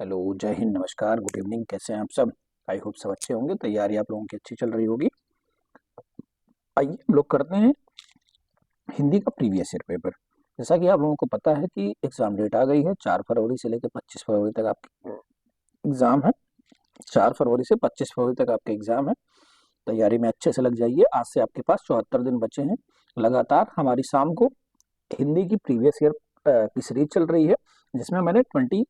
Hello, जय हिंद, नमस्कार, good evening. कैसे हैं आप सब? आई होप सब अच्छे होंगे। तैयारी आप लोगों की अच्छी चल रही होगी। आइए हम लोग करते हैं हिंदी का प्रीवियस ईयर पेपर। जैसा कि आप लोगों को पता है कि एग्जाम डेट आ गई है। 4 फरवरी से लेकर 25 फरवरी तक आपकी एग्जाम है। 4 फरवरी से 25 फरवरी तक आपके एग्जाम है। तैयारी में अच्छे से लग जाइए। आज से आपके पास 74 दिन बचे हैं। लगातार हमारी शाम को हिंदी की प्रीवियस ईयर की सीरीज चल रही है, जिसमें मैंने 21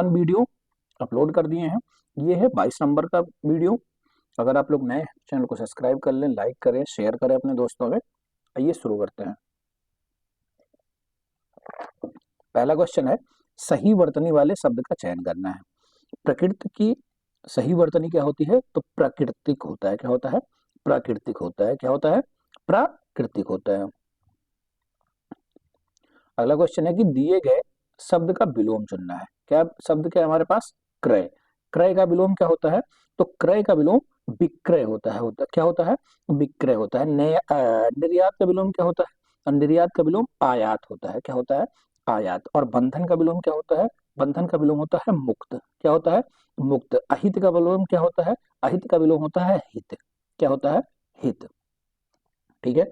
वीडियो अपलोड कर दिए हैं। ये है 22 नंबर का वीडियो। अगर आप लोग नए हैं, चैनल को सब्सक्राइब कर लें, लाइक करें, शेयर करें अपने दोस्तों में। आइए शुरू करते हैं। पहला क्वेश्चन है, सही वर्तनी वाले शब्द का चयन करना है। प्रकृति की सही वर्तनी क्या होती है? तो प्राकृतिक होता है। क्या होता है? प्राकृतिक होता है। क्या होता है? प्राकृतिक होता है। अगला क्वेश्चन है कि दिए गए शब्द का विलोम चुनना है। क्या शब्द क्या है हमारे पास? क्रय। क्रय का विलोम क्या होता है? तो क्रय का विलोम विक्रय होता है। क्या होता है? विक्रय होता है। निर्यात का विलोम क्या होता है? और निर्यात का विलोम आयात होता है। क्या होता है? आयात। और बंधन का विलोम क्या होता है? बंधन का विलोम होता है मुक्त। क्या होता है? मुक्त। अहित का विलोम क्या होता है? अहित का विलोम होता है हित। क्या होता है? हित। ठीक है,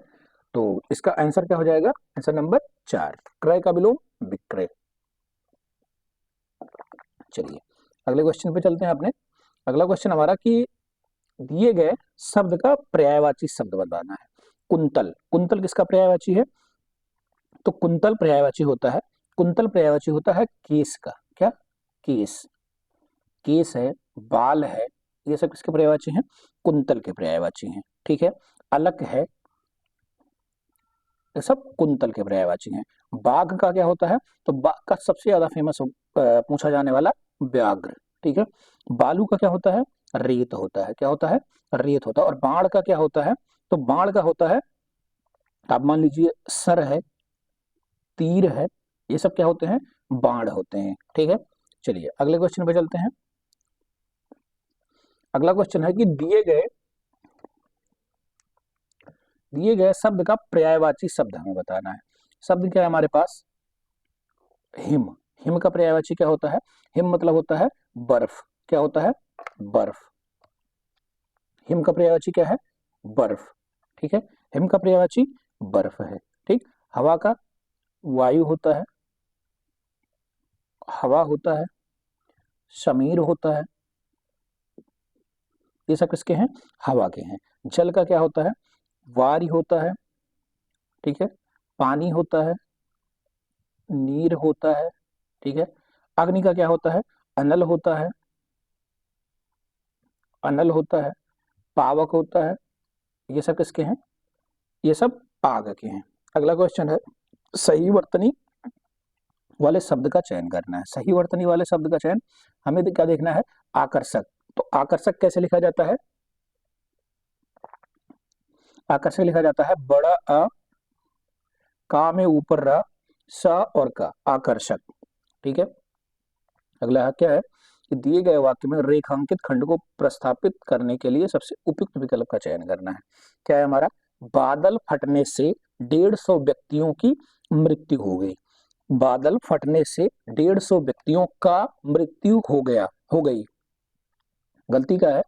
तो इसका आंसर क्या हो जाएगा? आंसर नंबर 4, क्रय का विलोम विक्रय। चलिए अगले क्वेश्चन पे चलते हैं अपने। अगला क्वेश्चन हमारा कि दिए गए शब्द का पर्यायवाची शब्द बताना है। कुंतल। कुंतल किसका पर्यायवाची है? तो कुंतल पर्यायवाची होता है, कुंतल पर्यायवाची होता है केस का। क्या? केस। केस है, बाल है, ये सब किसके पर्यायवाची हैं? कुंतल के पर्यायवाची हैं। ठीक है। अलक है, ये सब कुंतल के पर्यायवाची हैं। बाघ का क्या होता है? तो बाघ का सबसे ज्यादा फेमस पूछा जाने वाला व्याघ्र। ठीक है। बालू का क्या होता है? रेत होता है। क्या होता है? रेत होता है। और बाण का क्या होता है? तो बाण का होता है, आप मान लीजिए सर है, तीर है, ये सब क्या होते हैं? बाण होते हैं। ठीक है। चलिए अगले क्वेश्चन पे चलते हैं। अगला क्वेश्चन है कि दिए गए शब्द का पर्यायवाची शब्द हमें बताना है। शब्द क्या है हमारे पास? हिम। हिम का पर्यायवाची क्या होता है? हिम मतलब होता है बर्फ। क्या होता है? बर्फ। हिम का पर्यायवाची क्या है? बर्फ। ठीक है। हिम का पर्यायवाची बर्फ है। ठीक। हवा का वायु होता है, हवा होता है, समीर होता है, ये सब किसके हैं? हवा के हैं। जल का क्या होता है? वारी होता है। ठीक है। पानी होता है, नीर होता है। ठीक है। अग्नि का क्या होता है? अनल होता है, अनल होता है, पावक होता है। ये सब किसके हैं? ये सब पाग के हैं। अगला क्वेश्चन है, सही वर्तनी वाले शब्द का चयन करना है। सही वर्तनी वाले शब्द का चयन हमें क्या देखना है? आकर्षक। तो आकर्षक कैसे लिखा जाता है? आकर्षक लिखा जाता है बड़ा अ, का में ऊपर र, स और का, आकर्षक। ठीक है। अगला क्या है कि दिए गए वाक्य में रेखांकित खंड को प्रस्थापित करने के लिए सबसे उपयुक्त विकल्प का चयन करना है। क्या है हमारा? बादल फटने से 150 व्यक्तियों की मृत्यु हो गई। बादल फटने से 150 व्यक्तियों का मृत्यु हो गई। गलती का है?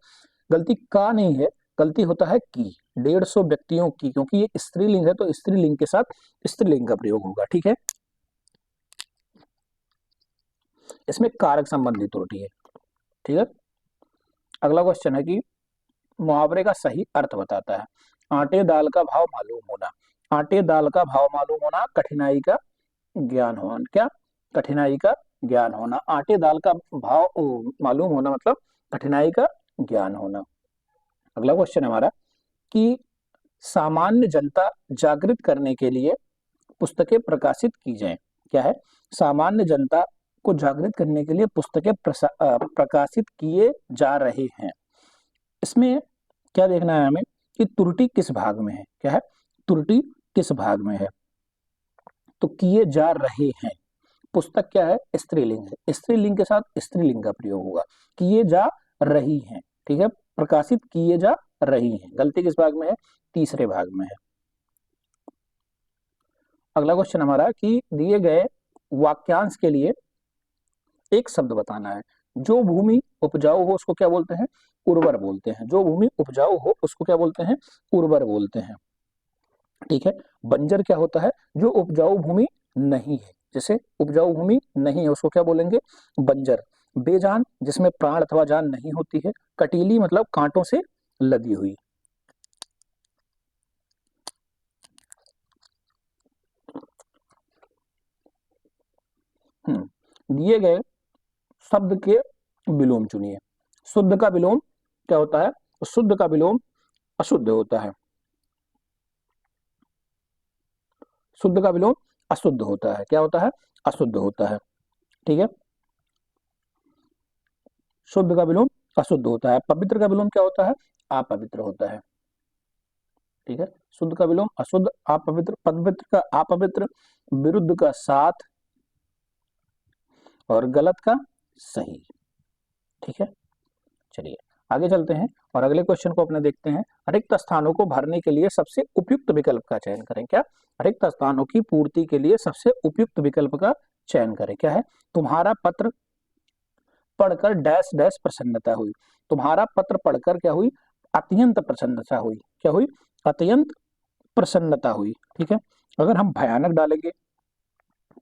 गलती का नहीं है, गलती होता है की। 150 व्यक्तियों की, क्योंकि ये स्त्रीलिंग है तो स्त्रीलिंग के साथ स्त्रीलिंग का प्रयोग होगा। ठीक है। इसमें कारक संबंधी त्रुटि है। ठीक है। अगला क्वेश्चन है कि मुहावरे का सही अर्थ बताता है। आटे दाल का भाव मालूम होना। आटे दाल का भाव मालूम होना, कठिनाई का ज्ञान होना। क्या? कठिनाई का ज्ञान होना। आटे दाल का भाव मालूम होना मतलब कठिनाई का ज्ञान होना। अगला क्वेश्चन हमारा कि सामान्य जनता जागृत करने के लिए पुस्तकें प्रकाशित की जाएं। क्या है? सामान्य जनता को जागृत करने के लिए पुस्तकें प्रकाशित किए जा रहे हैं। इसमें क्या देखना है हमें कि त्रुटि किस भाग में है? क्या है? त्रुटि किस भाग में है? तो किए जा रहे हैं। पुस्तक क्या है? स्त्रीलिंग है, स्त्रीलिंग के साथ स्त्रीलिंग का प्रयोग होगा। किए जा रही हैं। ठीक है। प्रकाशित किए जा रही हैं। गलती किस भाग में है? तीसरे भाग में है। अगला क्वेश्चन हमारा कि दिए गए वाक्यांश के लिए एक शब्द बताना है। जो भूमि उपजाऊ हो उसको क्या बोलते हैं? उर्वर बोलते हैं। जो भूमि उपजाऊ हो उसको क्या बोलते हैं? उर्वर बोलते हैं। ठीक है। बंजर क्या होता है? जो उपजाऊ भूमि नहीं है। जैसे उपजाऊ भूमि नहीं है उसको क्या बोलेंगे? बंजर। बेजान जिसमें प्राण अथवा जान नहीं होती है। कटीली मतलब कांटों से लदी हुई। दिए गए शब्द के विलोम चुनिए। शुद्ध का विलोम क्या होता है? शुद्ध का विलोम अशुद्ध होता है। शुद्ध का विलोम अशुद्ध होता है। क्या होता है? अशुद्ध होता है। ठीक है। शुद्ध का विलोम अशुद्ध होता है। पवित्र का विलोम क्या होता है? अपवित्र होता है। ठीक है। शुद्ध का विलोम अशुद्ध, अपवित्र, पवित्र का अपवित्र, विरुद्ध का साथ और गलत का सही। ठीक है। चलिए आगे चलते हैं और अगले क्वेश्चन को अपने देखते हैं। रिक्त स्थानों को भरने के लिए सबसे उपयुक्त विकल्प का चयन करें। क्या? रिक्त स्थानों की पूर्ति के लिए सबसे उपयुक्त विकल्प का चयन करें। क्या है? तुम्हारा पत्र पढ़कर डैश डैश प्रसन्नता हुई। तुम्हारा पत्र पढ़कर क्या हुई? अत्यंत प्रसन्नता हुई। क्या हुई? अत्यंत प्रसन्नता हुई। ठीक है। अगर हम भयानक डालेंगे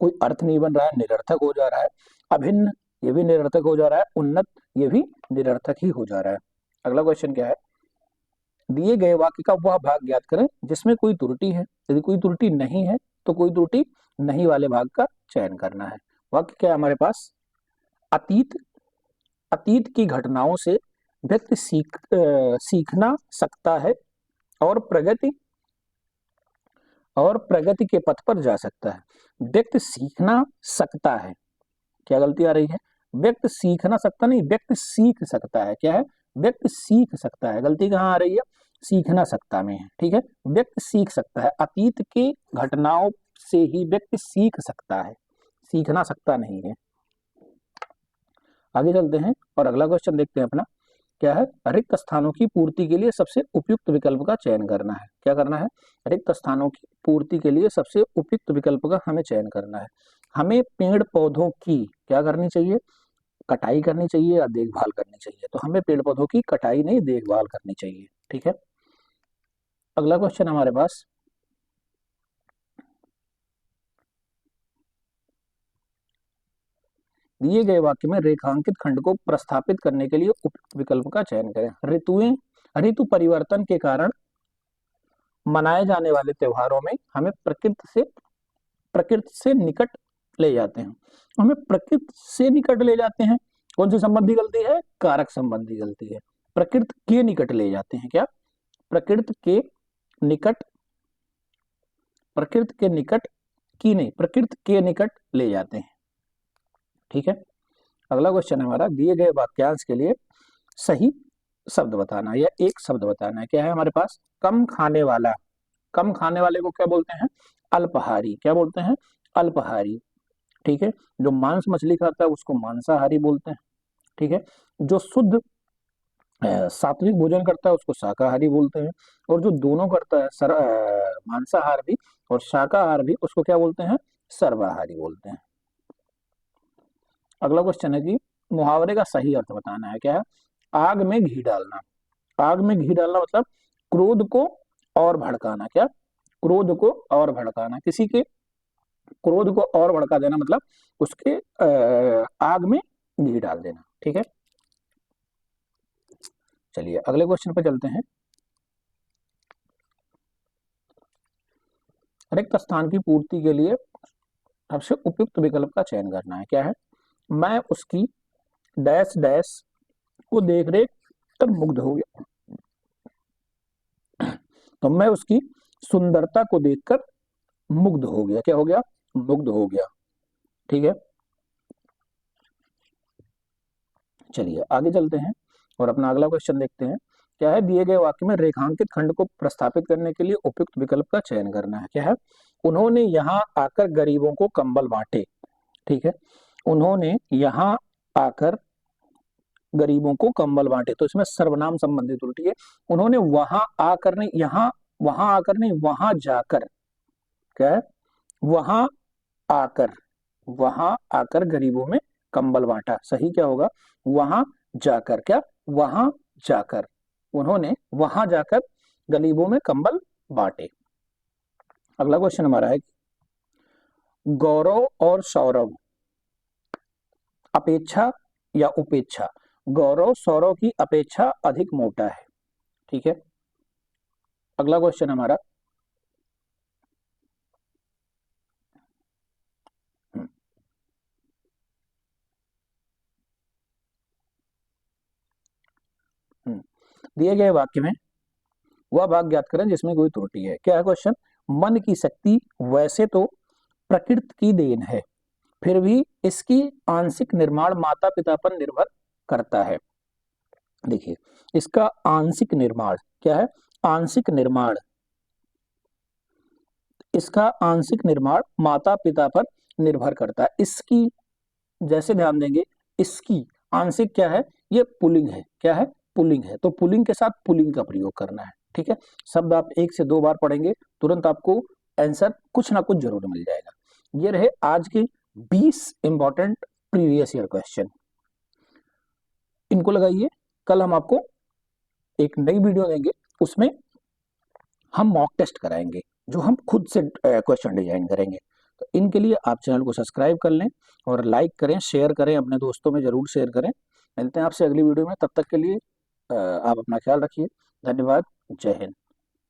कोई अर्थ नहीं बन रहा है, निरर्थक हो जा रहा है। अभिन्न ये भी निरर्थक हो जा रहा है। उन्नत ये भी निरर्थक ही हो जा रहा है। अगला क्वेश्चन क्या है? दिए गए वाक्य का वह भाग ज्ञात करें जिसमें कोई त्रुटि है। यदि कोई त्रुटि नहीं है तो कोई त्रुटि नहीं वाले भाग का चयन करना है। वाक्य क्या है हमारे पास? अतीत अतीत की घटनाओं से व्यक्ति सीखना सकता है और प्रगति के पथ पर जा सकता है। व्यक्ति सीखना सकता है। क्या गलती आ रही है? व्यक्ति सीखना सकता नहीं, व्यक्ति सीख सकता है। क्या है? व्यक्ति सीख सकता है। गलती कहाँ आ रही है? सीखना सकता में है। ठीक है। व्यक्ति सीख सकता है। अतीत की घटनाओं से ही व्यक्ति सीख सकता है, सीखना सकता नहीं है। आगे चलते हैं और अगला क्वेश्चन देखते हैं अपना। क्या है? रिक्त स्थानों की पूर्ति के लिए सबसे उपयुक्त विकल्प का चयन करना है। क्या करना है? रिक्त स्थानों की पूर्ति के लिए सबसे उपयुक्त विकल्प का हमें चयन करना है। हमें पेड़ पौधों की क्या करनी चाहिए? कटाई करनी चाहिए या देखभाल करनी चाहिए? तो हमें पेड़ पौधों की कटाई नहीं, देखभाल करनी चाहिए। ठीक है। अगला क्वेश्चन हमारे पास, दिए गए वाक्य में रेखांकित खंड को प्रस्थापित करने के लिए उपयुक्त विकल्प का चयन करें। ऋतु परिवर्तन के कारण मनाए जाने वाले त्योहारों में हमें प्रकृति से निकट ले जाते हैं। हमें प्रकृति से निकट ले जाते हैं। कौन सी संबंधी गलती है? कारक संबंधी गलती है। प्रकृति के निकट ले जाते हैं। क्या? प्रकृति के निकट, प्रकृति के निकट की नहीं, प्रकृति के निकट ले जाते हैं। ठीक है। अगला क्वेश्चन हमारा, दिए गए वाक्यांश के लिए सही शब्द बताना है या एक शब्द बताना है। क्या है हमारे पास? कम खाने वाला। कम खाने वाले को क्या बोलते हैं? अल्पहारी। क्या बोलते हैं? अल्पहारी। ठीक है। जो मांस मछली खाता है उसको मांसाहारी बोलते हैं। ठीक है। जो शुद्ध सात्विक भोजन करता है उसको शाकाहारी बोलते हैं। और जो दोनों करता है मांसाहार भी और शाकाहार भी, उसको क्या बोलते हैं? सर्वाहारी बोलते हैं। अगला क्वेश्चन है कि मुहावरे का सही अर्थ बताना है। क्या है? आग में घी डालना। आग में घी डालना मतलब क्रोध को और भड़काना। क्या? क्रोध को और भड़काना। किसी के क्रोध को और भड़का देना मतलब उसके आग में घी डाल देना। ठीक है। चलिए अगले क्वेश्चन पर चलते हैं। रिक्त स्थान की पूर्ति के लिए सबसे उपयुक्त विकल्प का चयन करना है। क्या है? मैं उसकी डैश डैश को देख रेख कर मुग्ध हो गया। तो मैं उसकी सुंदरता को देखकर मुग्ध हो गया। क्या हो गया? मुग्ध हो गया। ठीक है। चलिए आगे चलते हैं और अपना अगला क्वेश्चन देखते हैं। क्या है? दिए गए वाक्य में रेखांकित खंड को प्रस्थापित करने के लिए उपयुक्त विकल्प का चयन करना है। क्या है? उन्होंने यहाँ आकर गरीबों को कंबल बांटे। ठीक है। उन्होंने यहाँ आकर गरीबों को कंबल बांटे, तो इसमें सर्वनाम संबंधी त्रुटि है। उन्होंने वहां आकर नहीं, यहाँ वहां आकर नहीं, वहां जाकर। क्या है? वहां आकर वहां आकर गरीबों में कंबल बांटा। सही क्या होगा? वहां जाकर, क्या? वहां जाकर, उन्होंने वहां जाकर गरीबों में कंबल बांटे। अगला क्वेश्चन हमारा है, गौरव और सौरव अपेक्षा या उपेक्षा, गौरव सौरव की अपेक्षा अधिक मोटा है। ठीक है। अगला क्वेश्चन हमारा, दिए गए वाक्य में वह भाग ज्ञात करें जिसमें कोई त्रुटि है। क्या है क्वेश्चन? मन की शक्ति वैसे तो प्रकृति की देन है, फिर भी इसकी आंशिक निर्माण माता पिता पर निर्भर करता है। देखिए, इसका आंशिक निर्माण क्या है? आंशिक निर्माण, इसका आंशिक निर्माण माता पिता पर निर्भर करता है। इसकी, जैसे ध्यान देंगे, इसकी आंशिक क्या है? ये पुल्लिंग है। क्या है? पुल्लिंग है। तो पुल्लिंग के साथ पुल्लिंग का प्रयोग करना है। ठीक है। शब्द आप 1 से 2 बार पढ़ेंगे, तुरंत आपको आंसर कुछ ना कुछ जरूर मिल जाएगा। ये रहे आज के 20 इंपॉर्टेंट प्रीवियस ईयर क्वेश्चन। इनको लगाइए। कल हम आपको एक नई वीडियो देंगे, उसमें हम मॉक टेस्ट कराएंगे, जो हम खुद से क्वेश्चन डिजाइन करेंगे। तो इनके लिए आप चैनल को सब्सक्राइब कर लें और लाइक करें, शेयर करें, अपने दोस्तों में जरूर शेयर करें। मिलते हैं आपसे अगली वीडियो में, तब तक के लिए आप अपना ख्याल रखिए। धन्यवाद। जय हिंद।